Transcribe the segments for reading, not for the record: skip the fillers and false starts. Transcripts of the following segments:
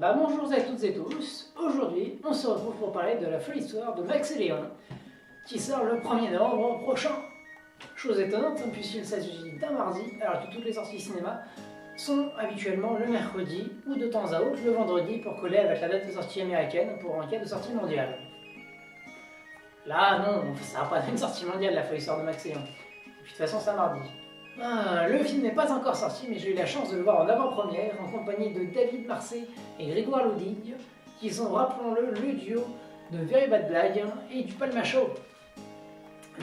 Bonjour à toutes et tous, aujourd'hui on se retrouve pour parler de la folle histoire de Max et Léon, qui sort le 1er novembre prochain. Chose étonnante, puisqu'il s'agit d'un mardi, alors que toutes les sorties cinéma sont habituellement le mercredi ou de temps à autre le vendredi pour coller avec la date de sortie américaine pour un cas de sortie mondiale. Là non, ça n'a pas une sortie mondiale la folle histoire de Max et Léon, de toute façon c'est un mardi. Le film n'est pas encore sorti, mais j'ai eu la chance de le voir en avant-première en compagnie de David Marsay et Grégoire Ludig, qui sont, rappelons-le, le duo de Very Bad Blague et du Palma Show.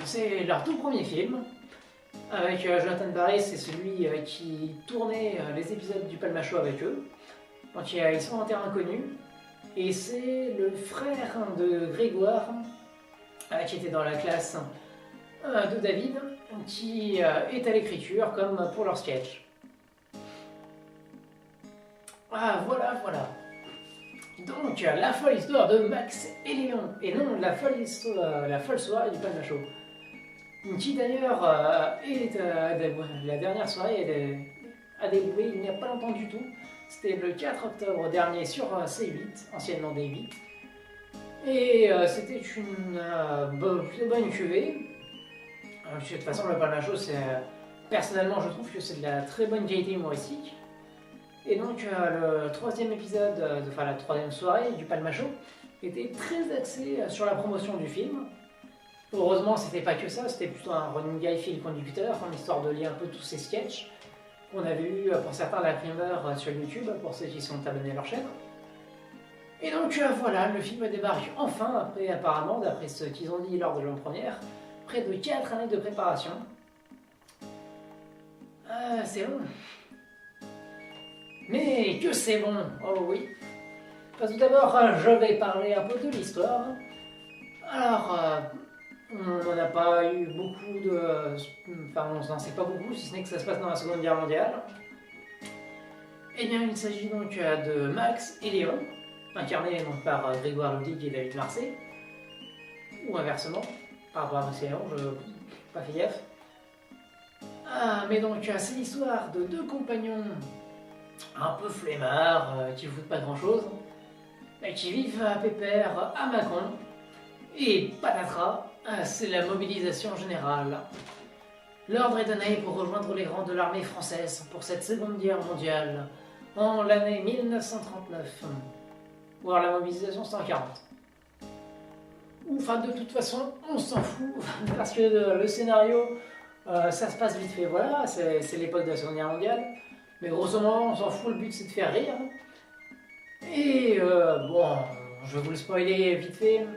C'est leur tout premier film, avec Jonathan Barré, c'est celui qui tournait les épisodes du Palma Show avec eux. Donc ils sont en terrain inconnu, et c'est le frère de Grégoire, qui était dans la classe de David, qui est à l'écriture comme pour leur sketch. Voilà. Donc la folle histoire de Max et Léon, et non la folle soirée du Palma Show, qui d'ailleurs est la dernière soirée a débuté il n'y a pas longtemps du tout. C'était le 4 octobre dernier sur C8, anciennement D8, et c'était une plutôt bonne cuvée. De toute façon, le Palma Show, personnellement, je trouve que c'est de la très bonne qualité humoristique. Et donc, le troisième épisode, la troisième soirée du Palma Show, était très axé sur la promotion du film. Heureusement, c'était pas que ça, c'était plutôt un running guy fil conducteur, histoire de lier un peu tous ces sketchs qu'on avait eu pour certains la primeur sur YouTube, pour ceux qui sont abonnés à leur chaîne. Et donc, voilà, le film débarque enfin, après, apparemment, d'après ce qu'ils ont dit lors de l'avant-première, près de 4 années de préparation. C'est long. Mais que c'est bon, oh oui. Tout d'abord, je vais parler un peu de l'histoire. Alors, on n'a pas eu beaucoup de... Enfin, on n'en sait pas beaucoup, si ce n'est que ça se passe dans la Seconde Guerre mondiale. Eh bien, il s'agit donc de Max et Léon, incarnés donc par Grégoire Ludig et David Marsay, ou inversement. Par rapport à Max et Léon, je n'ai pas fait gaffe. Mais donc, c'est l'histoire de deux compagnons un peu flemmards, qui ne foutent pas grand-chose, mais qui vivent à pépère à Mâcon. Et patatras, c'est la mobilisation générale. L'ordre est donné pour rejoindre les rangs de l'armée française pour cette Seconde Guerre mondiale, en l'année 1939. Ou alors la mobilisation, c'est en 40. Enfin, de toute façon, on s'en fout, parce que le scénario, ça se passe vite fait, voilà, c'est l'époque de la Seconde Guerre mondiale, mais grosso modo, on s'en fout, le but c'est de faire rire. Et bon, je vais vous le spoiler vite fait,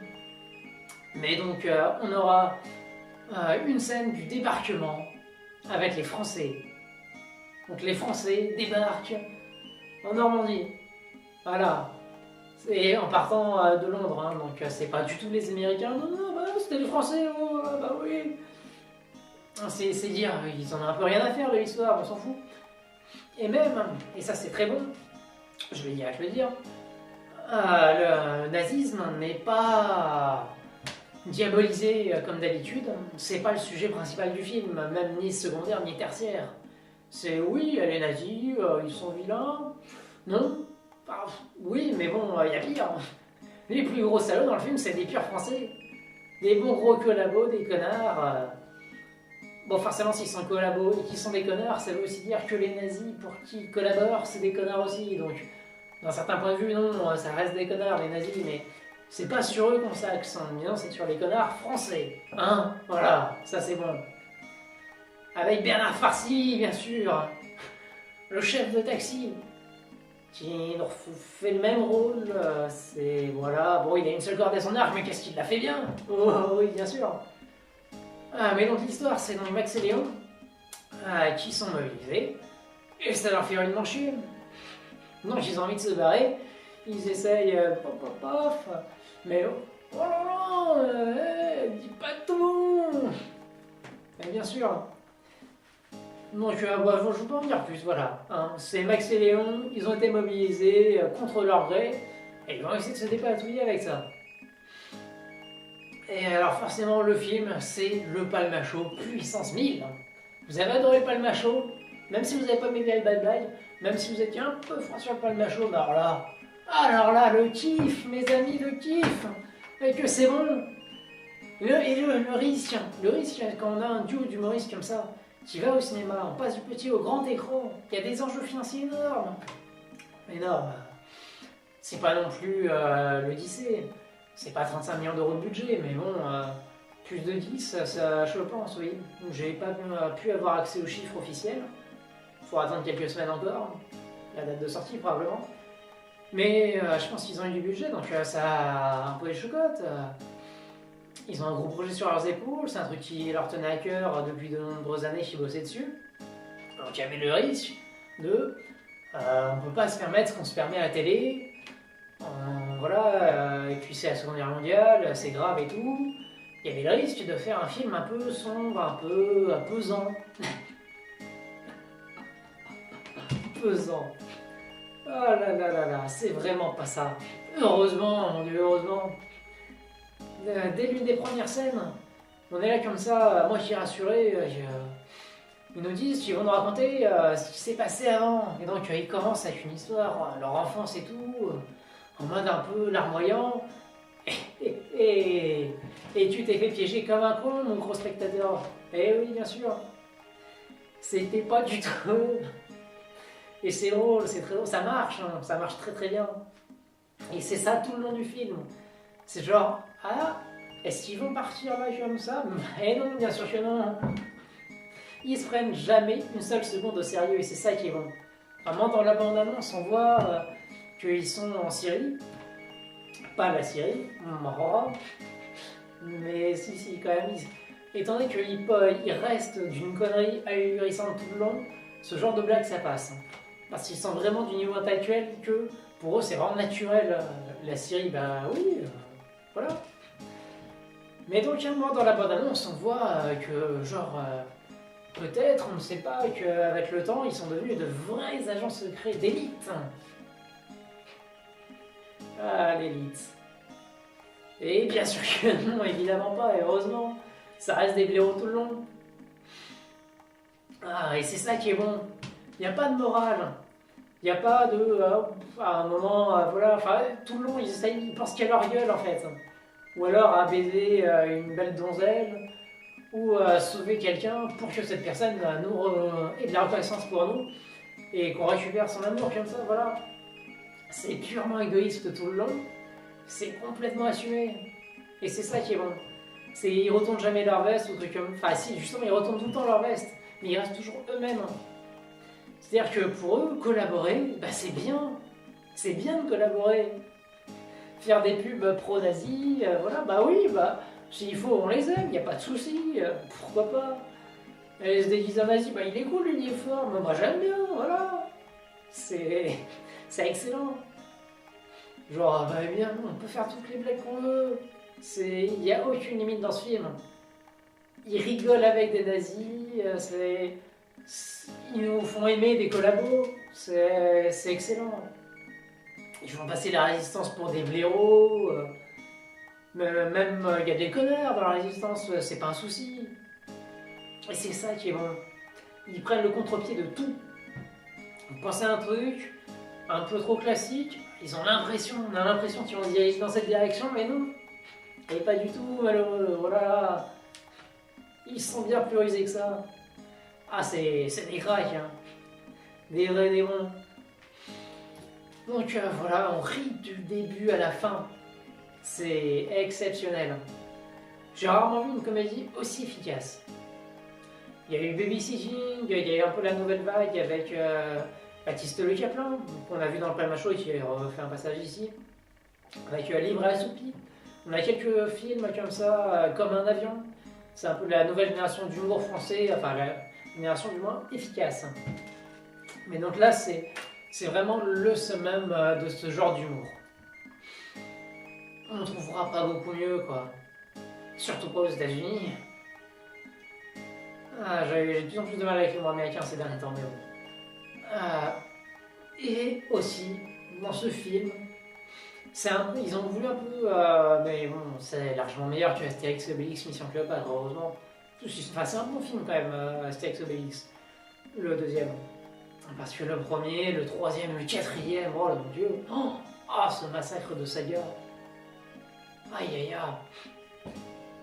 mais donc on aura une scène du débarquement avec les Français. Donc les Français débarquent en Normandie, voilà. Et en partant de Londres, donc c'est pas du tout les Américains, non, c'était les Français, oh, bah oui. C'est dire, ils en ont un peu rien à faire de l'histoire, on s'en fout. Et même, et ça c'est très bon, je vais direct le dire, le nazisme n'est pas diabolisé comme d'habitude, c'est pas le sujet principal du film, même ni secondaire ni tertiaire. C'est oui, les nazis, ils sont vilains, non. Oui, mais bon, il y a pire. Les plus gros salauds dans le film, c'est des purs français. Des bons gros collabos, des connards. Bon, forcément, s'ils sont collabos et qu'ils sont des connards, ça veut aussi dire que les nazis, pour qui ils collaborent, c'est des connards aussi. Donc, d'un certain point de vue, non, ça reste des connards, les nazis, mais c'est pas sur eux qu'on s'axe, non, c'est sur les connards français. Voilà, ça c'est bon. Avec Bernard Farcy, bien sûr. Le chef de taxi. Qui fait le même rôle, c'est... Voilà, bon, il a une seule corde à son arc, mais qu'est-ce qu'il l'a fait bien. Oh oui, bien sûr. Mais donc l'histoire, c'est donc Max et Léon, qui sont mobilisés, et ça leur fait une chier. Donc ils ont envie de se barrer, ils essayent, pof, mais oh là là, dis pas tout. Mais bien sûr. Donc, je ne peux en dire plus, voilà. C'est Max et Léon, ils ont été mobilisés contre leur gré, et ils vont essayer de se dépatouiller avec ça. Et alors forcément, le film, c'est le Palma Show puissance 1000. Vous avez adoré le Palma Show, même si vous n'avez pas aimé Very Bad Blague, même si vous étiez un peu froid sur le Palma Show, alors là, Alors là, le kiff, mes amis, le kiff. Et que c'est bon. Le risque, quand on a un duo d'humoristes comme ça, qui va au cinéma, on passe du petit au grand écran, il y a des enjeux financiers énormes. Énormes. C'est pas non plus l'Odyssée. C'est pas 35 millions d'euros de budget, mais bon, plus de 10, ça, je pense, oui. J'ai pas pu avoir accès aux chiffres officiels. Faut attendre quelques semaines encore. La date de sortie, probablement. Mais je pense qu'ils ont eu du budget, donc ça a un peu les chocottes. Ils ont un gros projet sur leurs épaules, c'est un truc qui leur tenait à cœur depuis de nombreuses années qu'ils bossaient dessus. Donc il y avait le risque de... on peut pas se permettre ce qu'on se permet à la télé. Voilà, et puis c'est la Seconde Guerre mondiale, c'est grave et tout. Il y avait le risque de faire un film un peu sombre, un peu pesant. Pesant. Oh là là là là, c'est vraiment pas ça. Heureusement, mon Dieu, heureusement. Dès l'une des premières scènes, on est là comme ça, moi qui est rassuré, ils nous disent qu'ils vont nous raconter ce qui s'est passé avant. Et donc ils commencent avec une histoire, leur enfance et tout, en mode un peu larmoyant. Et tu t'es fait piéger comme un con, mon gros spectateur. Eh oui, bien sûr. C'était pas du tout. Et c'est drôle, c'est très drôle, ça marche, hein, ça marche très très bien. Et c'est ça tout le long du film. C'est genre, ah, est-ce qu'ils vont partir là comme ça? Eh non, bien sûr que non. Ils se prennent jamais une seule seconde au sérieux et c'est ça qui est bon. Vraiment, dans la bande-annonce, on voit qu'ils sont en Syrie. Pas la Syrie, mais si, quand même. Étant donné qu'ils restent d'une connerie ahurissante tout le long, ce genre de blague ça passe. Parce qu'ils sont vraiment du niveau intellectuel que pour eux c'est vraiment naturel. La Syrie, bah oui, voilà. Mais donc à un moment dans la bande-annonce, on voit que genre peut-être, on ne sait pas, qu'avec le temps ils sont devenus de vrais agents secrets d'élite. Ah, l'élite. Et bien sûr que non, évidemment pas, et heureusement, ça reste des blaireaux tout le long. Ah, et c'est ça qui est bon. Il n'y a pas de morale. Il n'y a pas de... à un moment, voilà, enfin, tout le long, ils pensent qu'à leur gueule, en fait. Ou alors à baiser une belle donzelle, ou à sauver quelqu'un pour que cette personne ait de la reconnaissance pour nous, et qu'on récupère son amour comme ça, voilà. C'est purement égoïste tout le long, c'est complètement assumé. Et c'est ça qui est bon. Ils retournent jamais leur veste, ou truc comme... Enfin si, justement, ils retournent tout le temps leur veste, mais ils restent toujours eux-mêmes. C'est-à-dire que pour eux, collaborer, bah c'est bien. C'est bien de collaborer. Faire des pubs pro-nazis, voilà, bah oui, bah s'il faut, on les aime, il n'y a pas de souci, pourquoi pas. Et se déguisent en nazi, bah il est cool l'uniforme, moi j'aime bien, voilà. C'est excellent. Genre, bah bien, on peut faire toutes les blagues qu'on veut. Il n'y a aucune limite dans ce film. Ils rigolent avec des nazis, ils nous font aimer des collabos, c'est excellent. Ils font passer la résistance pour des blaireaux, même il y a des connards dans la résistance, c'est pas un souci. Et c'est ça qui est bon. Ils prennent le contre-pied de tout. Vous pensez à un truc un peu trop classique, on a l'impression qu'ils vont se diriger dans cette direction, mais non. Et pas du tout, malheureux, voilà. Ils sont bien plus rusés que ça. Ah, c'est des cracks, hein. Des vrais démons. Donc voilà, on rit du début à la fin. C'est exceptionnel. J'ai rarement vu une comédie aussi efficace. Il y a eu Babysitting, il y a eu un peu la nouvelle vague avec Baptiste Le Caplin, qu'on a vu dans le Palma Show et qui a refait un passage ici. Avec Libre et Assoupi. On a quelques films comme ça, comme un avion. C'est un peu la nouvelle génération d'humour français, enfin la génération du moins efficace. Mais donc là, c'est vraiment le summum de ce genre d'humour. On ne trouvera pas beaucoup mieux, quoi. Surtout pas aux États-Unis. Ah, j'ai de plus en plus de mal avec l'humour américain ces derniers temps, mais bon. Et aussi, dans ce film, ils ont voulu un peu, mais bon, c'est largement meilleur que Astérix et Obélix Mission Cléopâtre, heureusement. Enfin, c'est un bon film quand même, Astérix et Obélix, le deuxième. Parce que le premier, le troisième, le quatrième, oh mon dieu, Ah, ce massacre de Saga. Aïe aïe aïe.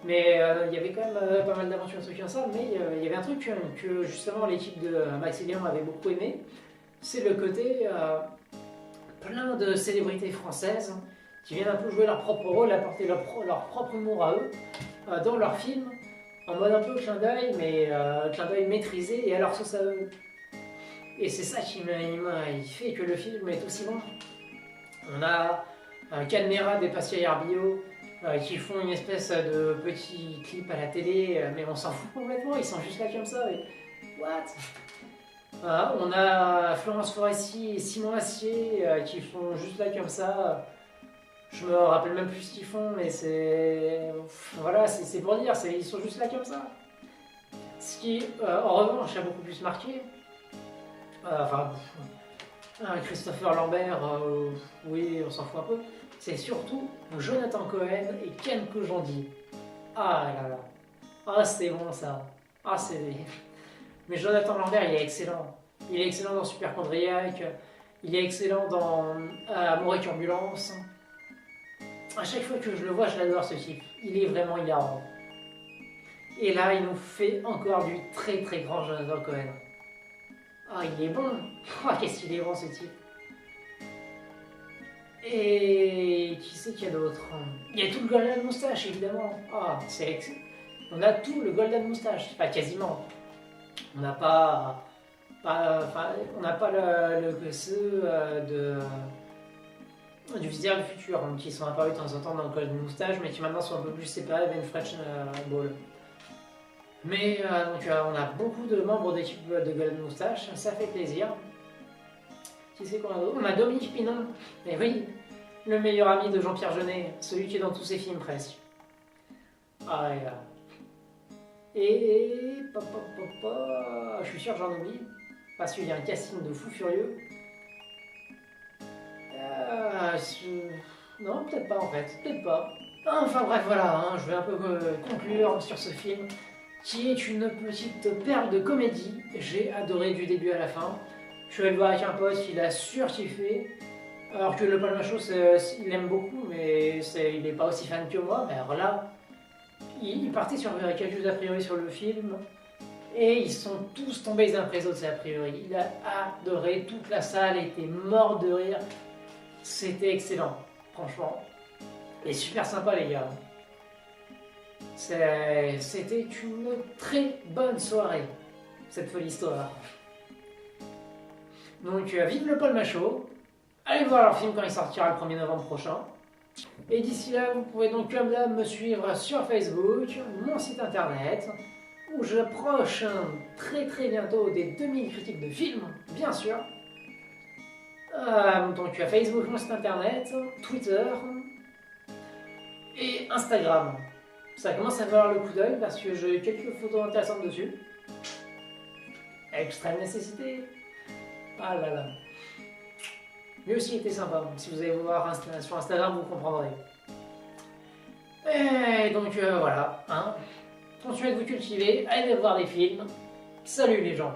Mais il y avait quand même pas mal d'aventures, trucs comme ça, mais il y avait un truc que justement l'équipe de Maxilian avait beaucoup aimé, c'est le côté plein de célébrités françaises qui viennent un peu jouer leur propre rôle, apporter leur propre humour à eux dans leur film, en mode un peu clin d'œil, mais clin d'œil maîtrisé et à leur sauce à eux. Et c'est ça qui il fait que le film est aussi bon. On a Calmera des Pascal Herbillot qui font une espèce de petit clip à la télé, mais on s'en fout complètement, ils sont juste là comme ça. Et... What? On a Florence Foresti et Simon Astier qui font juste là comme ça. Je me rappelle même plus ce qu'ils font, mais c'est. Voilà, c'est pour dire, ils sont juste là comme ça. Ce qui, en revanche, a beaucoup plus marqué. Christopher Lambert, oui, on s'en fout un peu. C'est surtout Jonathan Cohen et Ken Kojandi. Ah là là. Ah, c'était bon ça. Ah, c'est. Mais Jonathan Lambert, il est excellent. Il est excellent dans Superchondriac. Il est excellent dans Amour et Turbulence. À chaque fois que je le vois, je l'adore ce type. Il est vraiment hilarant. Et là, il nous fait encore du très très grand Jonathan Cohen. Ah, il est bon. Ah, qu'est-ce qu'il est bon ce type. Et qui c'est qu'il y a d'autre? Il y a tout le Golden Moustache évidemment. Ah, c'est excellent. On a tout le Golden Moustache. Enfin, quasiment. On n'a pas. On n'a pas ceux du Visiteur du Futur qui sont apparus de temps en temps dans le Golden Moustache, mais qui maintenant sont un peu plus séparés avec French Ball. Mais donc on a beaucoup de membres d'équipe de Golden Moustache, ça fait plaisir. Qui c'est qu'on a d'autre? On a Dominique Pinon, mais oui, le meilleur ami de Jean-Pierre Jeunet, celui qui est dans tous ses films presque. Ah et là. Et je suis sûr que j'en oublie, parce qu'il y a un casting de fou furieux. Non, peut-être pas en fait, peut-être pas. Enfin bref, voilà, hein, je vais un peu conclure sur ce film, qui est une petite perle de comédie. J'ai adoré du début à la fin. Je suis allé le voir avec un pote, il a surkiffé. Alors que le Palmachot, il aime beaucoup, mais il n'est pas aussi fan que moi. Mais alors là, il partait sur quelques a priori sur le film. Et ils sont tous tombés les uns après les autres, c'est a priori. Il a adoré, toute la salle était morte de rire. C'était excellent, franchement. Et super sympa, les gars. C'était une très bonne soirée, cette folle histoire. Donc, vive le Palmachot. Allez voir leur film quand il sortira le 1er novembre prochain. Et d'ici là, vous pouvez donc comme d'hab me suivre sur Facebook, mon site internet, où j'approche très très bientôt des 2000 critiques de films, bien sûr. Donc Facebook, mon site internet, Twitter et Instagram. Ça commence à valoir le coup d'œil parce que j'ai quelques photos intéressantes dessus. Extrême nécessité. Ah là là. Lui aussi était sympa. Si vous allez voir sur Instagram, vous comprendrez. Et donc voilà. Hein. Continuez de vous cultiver, allez voir des films. Salut les gens.